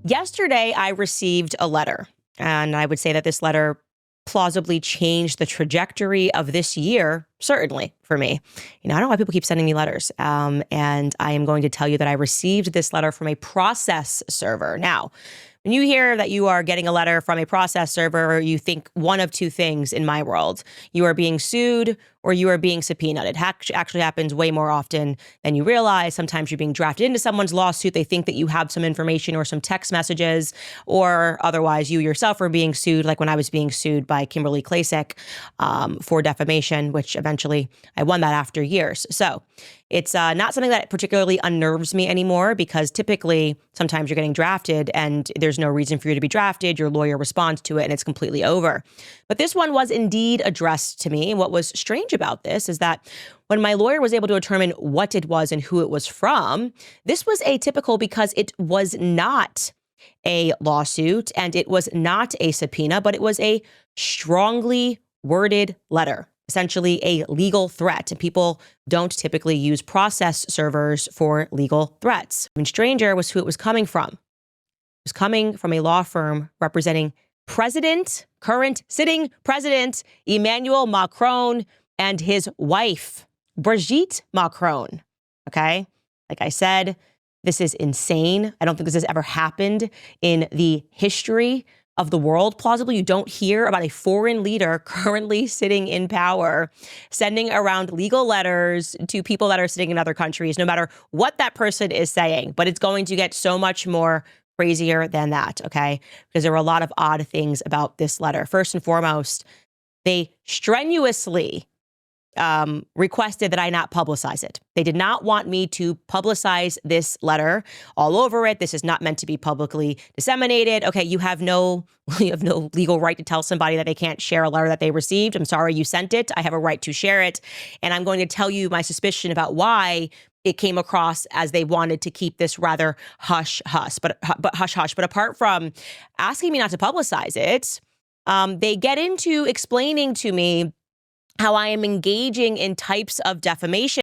Yesterday, I received a letter, and I would say that this letter plausibly changed the trajectory of this year, certainly for me. I don't know why people keep sending me letters, and I am going to tell you that I received this letter from a process server. Now, when you hear that you are getting a letter from a process server, you think one of two things in my world. You are being sued or you are being subpoenaed. It actually happens way more often than you realize. Sometimes you're being drafted into someone's lawsuit. They think that you have some information or some text messages, or otherwise you yourself are being sued, like when I was being sued by Kimberly Klasick for defamation, which eventually I won that after years. So it's not something that particularly unnerves me anymore, because typically sometimes you're getting drafted and there's no reason for you to be drafted. Your lawyer responds to it and it's completely over. But this one was indeed addressed to me. And what was strange about this is that when my lawyer was able to determine what it was and who it was from, this was atypical because it was not a lawsuit and it was not a subpoena, but it was a strongly worded letter. Essentially a legal threat. And people don't typically use process servers for legal threats. Even stranger was who it was coming from. It was coming from a law firm representing current sitting president, Emmanuel Macron, and his wife, Brigitte Macron. Okay? Like I said, this is insane. I don't think this has ever happened in the history of the world. Plausibly, you don't hear about a foreign leader currently sitting in power, sending around legal letters to people that are sitting in other countries, no matter what that person is saying. But it's going to get so much more crazier than that, okay? Because there were a lot of odd things about this letter. First and foremost, they strenuously requested that I not publicize it. They did not want me to publicize this letter all over it. This is not meant to be publicly disseminated. Okay, you have no legal right to tell somebody that they can't share a letter that they received. I'm sorry you sent it. I have a right to share it. And I'm going to tell you my suspicion about why it came across as they wanted to keep this rather hush-hush. But hush-hush. But apart from asking me not to publicize it, they get into explaining to me how I am engaging in types of defamation